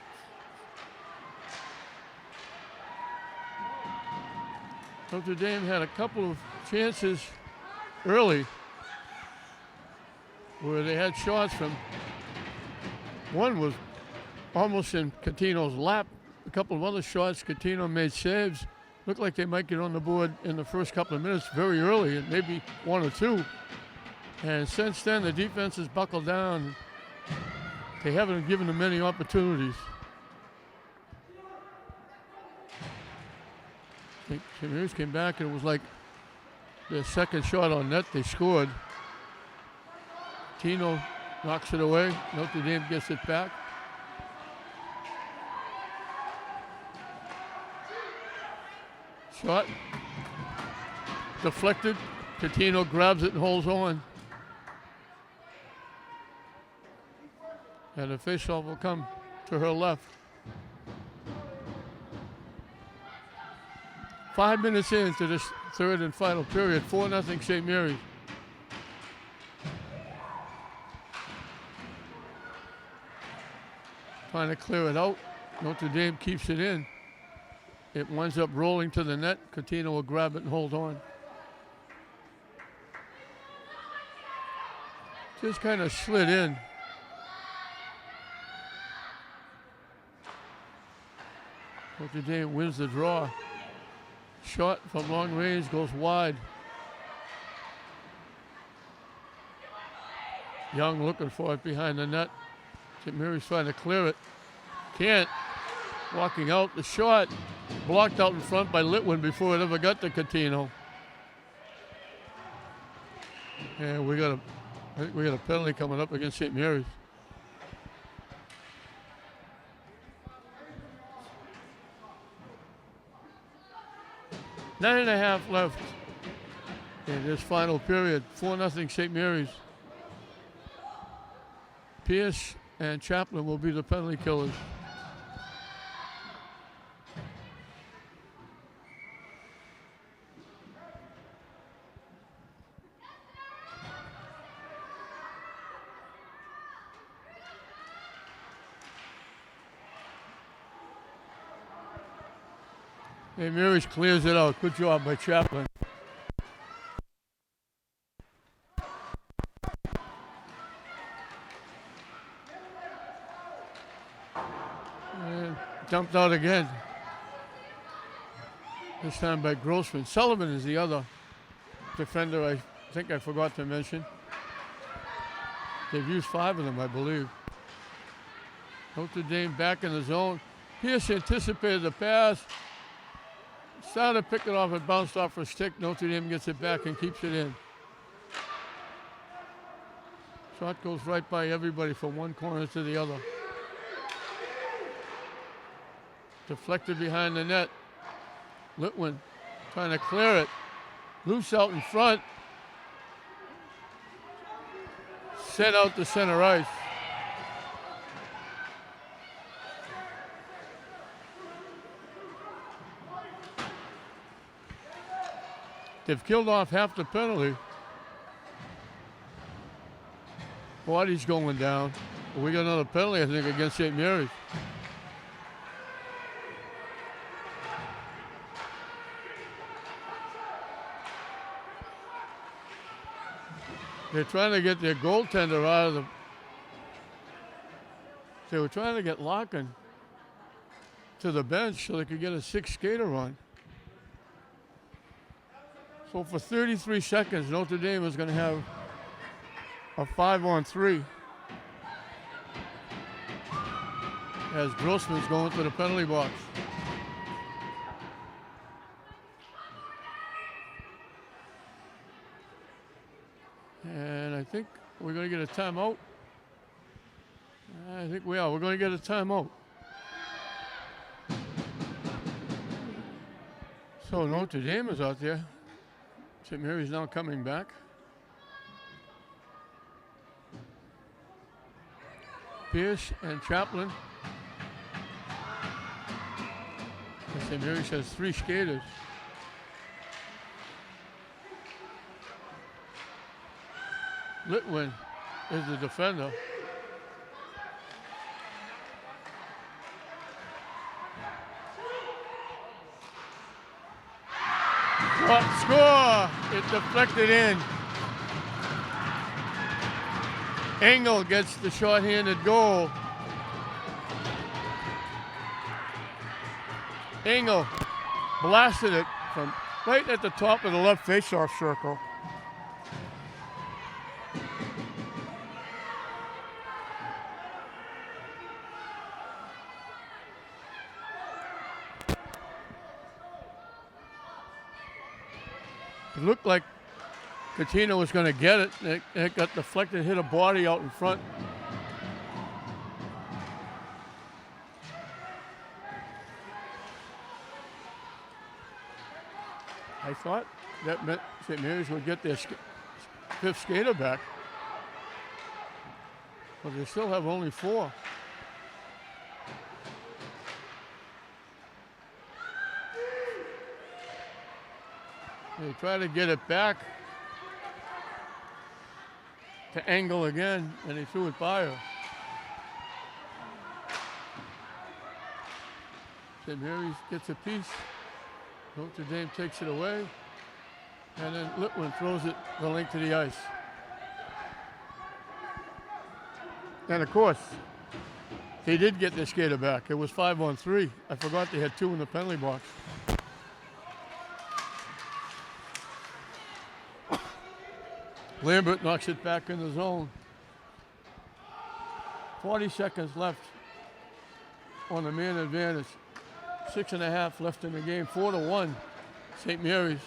Notre Dame had a couple of chances early where they had shots from, one was almost in Coutinho's lap. A couple of other shots, Coutinho made saves. Looked like they might get on the board in the first couple of minutes very early, and maybe 1 or 2. And since then, the defense has buckled down. They haven't given them many opportunities. St. Mary's came back, and it was like their second shot on net. They scored. Tino knocks it away. Notre Dame gets it back. Shot deflected Coutinho grabs it and holds on. And the faceoff will come to her left. 5 minutes into this third and final period, 4-0 St. Mary's. Trying to clear it out. Notre Dame keeps it in. It winds up rolling to the net. Coutinho will grab it and hold on. Just kind of slid in. Notre Dame wins the draw. Shot from long range goes wide. Young looking for it behind the net. St. Mary's trying to clear it. Can't. Walking out the shot. Blocked out in front by Litwin before it ever got to Coutinho. And I think we got a penalty coming up against St. Mary's. 9.5 left in this final period. 4-0 St. Mary's. Pierce and Chaplin will be the penalty killers. St. Mary's clears it out. Good job by Chaplin. And dumped out again. This time by Grossman. Sullivan is the other defender I think I forgot to mention. They've used 5 of them, I believe. Notre Dame back in the zone. Pierce anticipated the pass. Started to pick it off and bounced off her stick. Notre Dame gets it back and keeps it in. Shot goes right by everybody from one corner to the other. Deflected behind the net. Litwin trying to clear it. Loose out in front. Set out to center ice. They've killed off half the penalty. Body's going down. We got another penalty, I think, against St. Mary's. They're trying to get their goaltender out of the... They were trying to get Larkin to the bench so they could get a 6 skater on. So for 33 seconds, Notre Dame is going to have a 5-on-3. As Grossman's going to the penalty box. And I think we're going to get a timeout. I think we are. We're going to get a timeout. So Notre Dame is out there. St. Mary's now coming back. Pierce and Chaplin. And St. Mary's has 3 skaters. Litwin is the defender. Score! It deflected in. Engel gets the shorthanded goal. Engel blasted it from right at the top of the left faceoff circle. It looked like Coutinho was going to get it. It got deflected, hit a body out in front. I thought That meant St. Mary's would get their fifth skater back. But they still have only 4. They try to get it back to Angle again, and he threw it by her. St. Mary's gets a piece. Notre Dame takes it away, and then Litwin throws it the length of the ice. And of course, they did get their skater back. It was 5-on-3. I forgot they had 2 in the penalty box. Lambert knocks it back in the zone. 40 seconds left on the man advantage. 6.5 left in the game. 4-1, St. Mary's.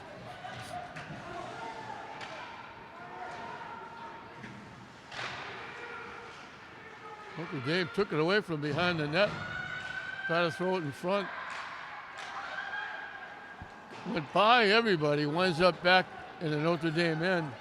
Notre Dame took it away from behind the net. Tried to throw it in front. Went by everybody. Winds up back in the Notre Dame end.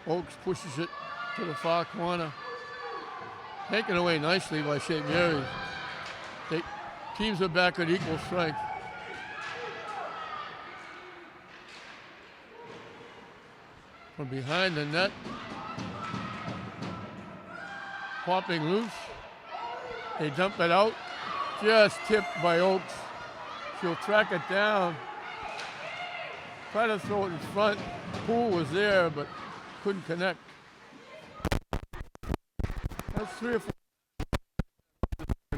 Oakes pushes it to the far corner. Taken away nicely by St. Mary's. Teams are back at equal strength. From behind the net. Popping loose. They dump it out. Just tipped by Oakes. She'll track it down. Try to throw it in front. Poole was there, but couldn't connect. That's 3 or 4.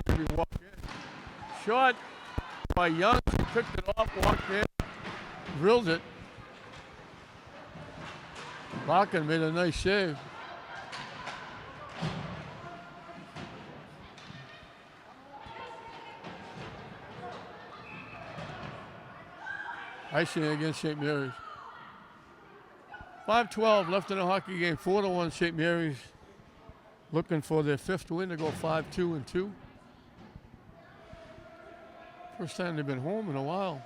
Maybe walk in. Shot by Young. She picked it off, walked in, drilled it. Larkin made a nice save. Icing against St. Mary's. 5:12 left in the hockey game. 4-1 St. Mary's. Looking for their 5th win to go 5-2-2. First time they've been home in a while.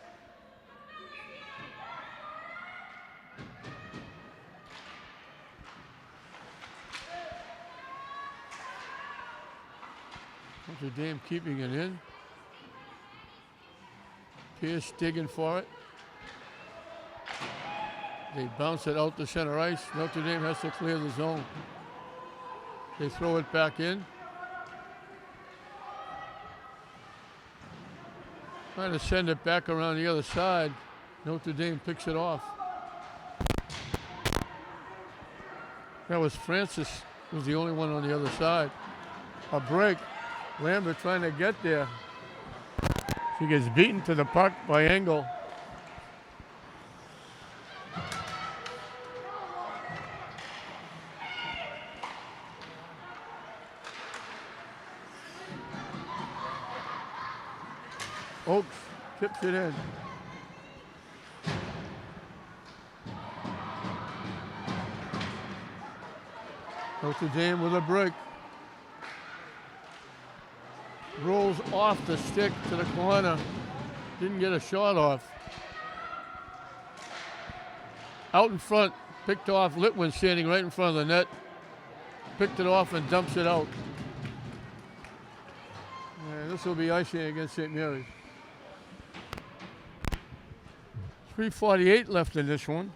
Notre Dame keeping it in. Pierce digging for it. They bounce it out to center ice. Notre Dame has to clear the zone. They throw it back in. Trying to send it back around the other side. Notre Dame picks it off. That was Francis, was the only one on the other side. A break. Lambert trying to get there. She gets beaten to the puck by Engel. Oakes tips it in. Notre Dame with a break. Rolls off the stick to the corner. Didn't get a shot off. Out in front, picked off. Litwin standing right in front of the net. Picked it off and dumps it out. And this will be icing against St. Mary's. 3:48 left in this one.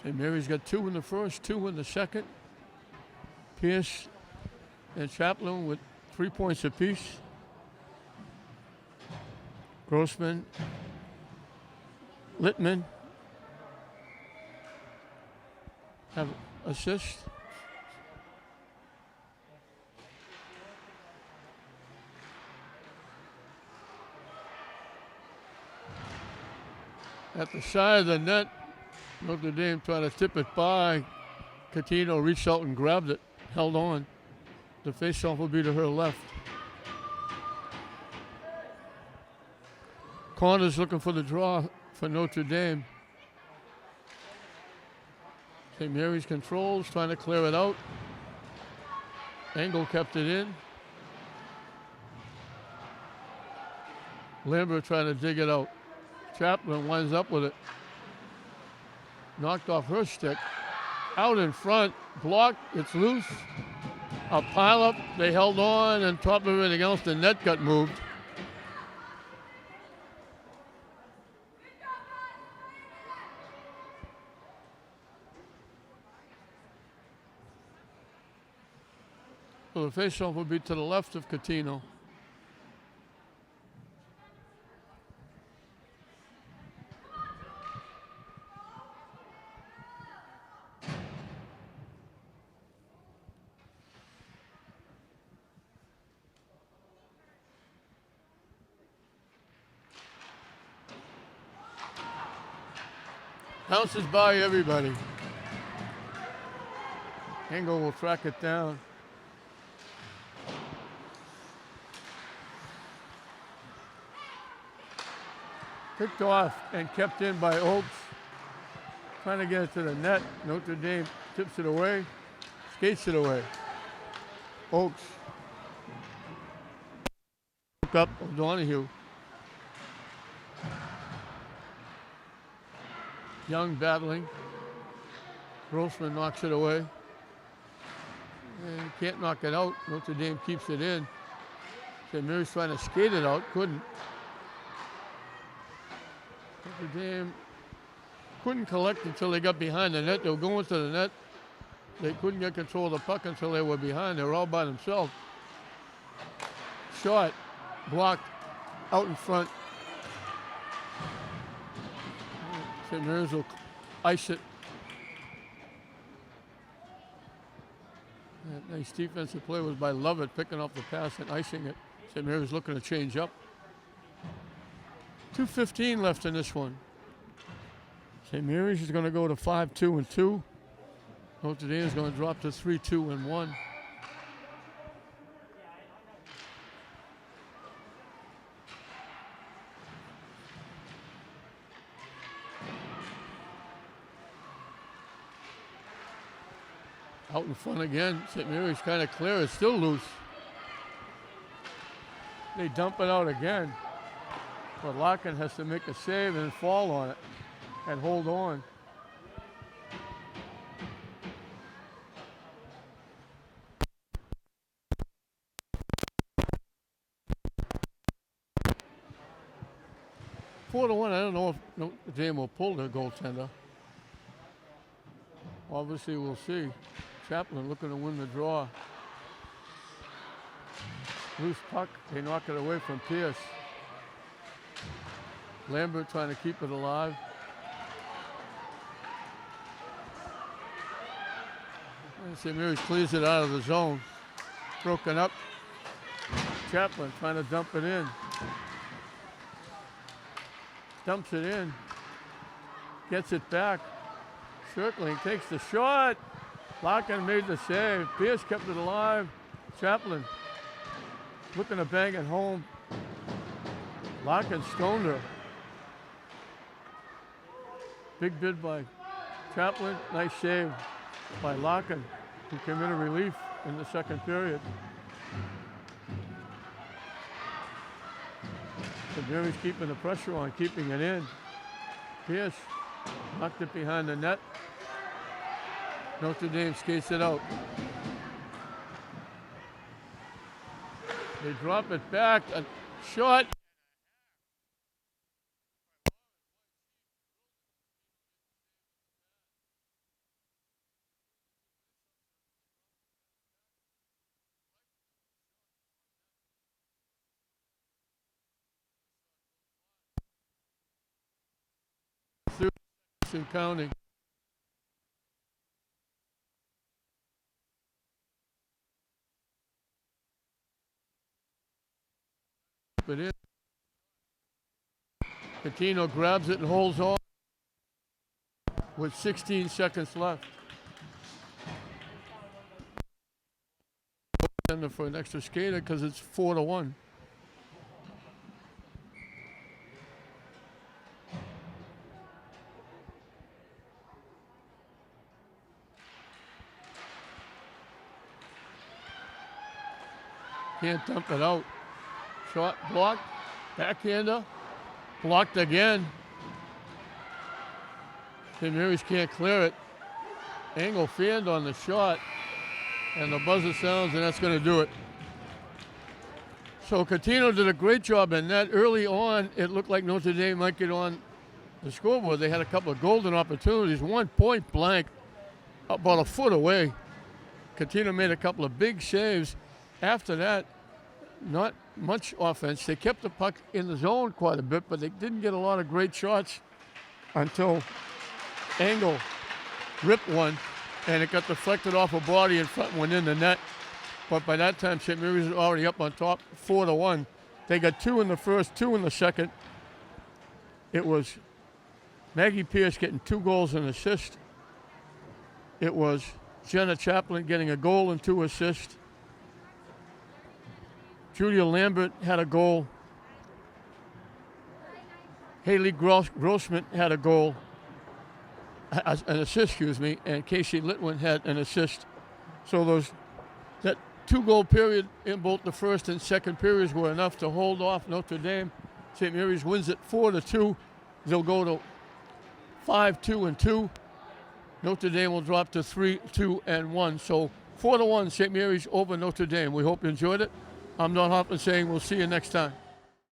St. Mary's got 2 in the first, 2 in the second. Pierce and Chaplin with 3 points apiece. Grossman, Littman have assists. At the side of the net, Notre Dame tried to tip it by. Catino reached out and grabbed it, held on. The faceoff will be to her left. Corner's looking for the draw for Notre Dame. St. Mary's controls, trying to clear it out. Engel kept it in. Lambert trying to dig it out. Chaplin winds up with it. Knocked off her stick. Out in front, blocked, it's loose. A pile up, they held on, and top of everything else, the net got moved. So the face-off will be to the left of Catino. Bounces by everybody. Engel will track it down. Picked off and kept in by Oaks. Trying to get it to the net. Notre Dame tips it away, skates it away. Oaks. Hook up O'Donohue. Young battling. Grossman knocks it away. And can't knock it out. Notre Dame keeps it in. St. Mary's trying to skate it out, couldn't. Notre Dame couldn't collect until they got behind the net. They were going to the net. They couldn't get control of the puck until they were behind. They were all by themselves. Shot, blocked, out in front. St. Mary's will ice it. That nice defensive play was by Lovett, picking off the pass and icing it. St. Mary's looking to change up. 2:15 left in this one. St. Mary's is going to go to 5-2-2. Notre Dame is going to drop to 3-2-1. Out in front again. St. Mary's kind of clear. It's still loose. They dump it out again. But Larkin has to make a save and fall on it and hold on. Four to one. I don't know if Notre Dame will pull their goaltender. Obviously, we'll see. Chaplin looking to win the draw. Loose puck. They knock it away from Pierce. Lambert trying to keep it alive. And St. Mary's clears it out of the zone. Broken up. Chaplin trying to dump it in. Dumps it in. Gets it back. Circling, takes the shot. Larkin made the save. Pierce kept it alive. Chaplin looking to bang it home. Larkin stoned her. Big bid by Chaplin. Nice save by Larkin, who came in relief in the second period. So Mary's keeping the pressure on, keeping it in. Pierce knocked it behind the net. Notre Dame skates it out. They drop it back. A shot. And counting. But in. Catino grabs it and holds on with 16 seconds left. For an extra skater because it's 4-1. Can't dump it out. Shot blocked. Backhander. Blocked again. St. Mary's can't clear it. Engel fanned on the shot. And the buzzer sounds, and that's going to do it. So Catino did a great job in that. Early on, it looked like Notre Dame might get on the scoreboard. They had a couple of golden opportunities. One point blank, about a foot away. Catino made a couple of big saves. After that, not much offense. They kept the puck in the zone quite a bit, but they didn't get a lot of great shots until Engel ripped one, and it got deflected off a body in front and went in the net. But by that time, St. Mary's was already up on top, 4-1. They got 2 in the first, 2 in the second. It was Maggie Pierce getting 2 goals and an assist. It was Jenna Chaplin getting a goal and 2 assists. Julia Lambert had a goal. Haley Grossman had a goal, an assist, and Casey Litwin had an assist. So that 2-goal period in both the first and second periods were enough to hold off Notre Dame. St. Mary's wins it 4-2. They'll go to 5-2-2. Notre Dame will drop to 3-2-1. So 4-1 St. Mary's over Notre Dame. We hope you enjoyed it. I'm Don Hoffman saying we'll see you next time.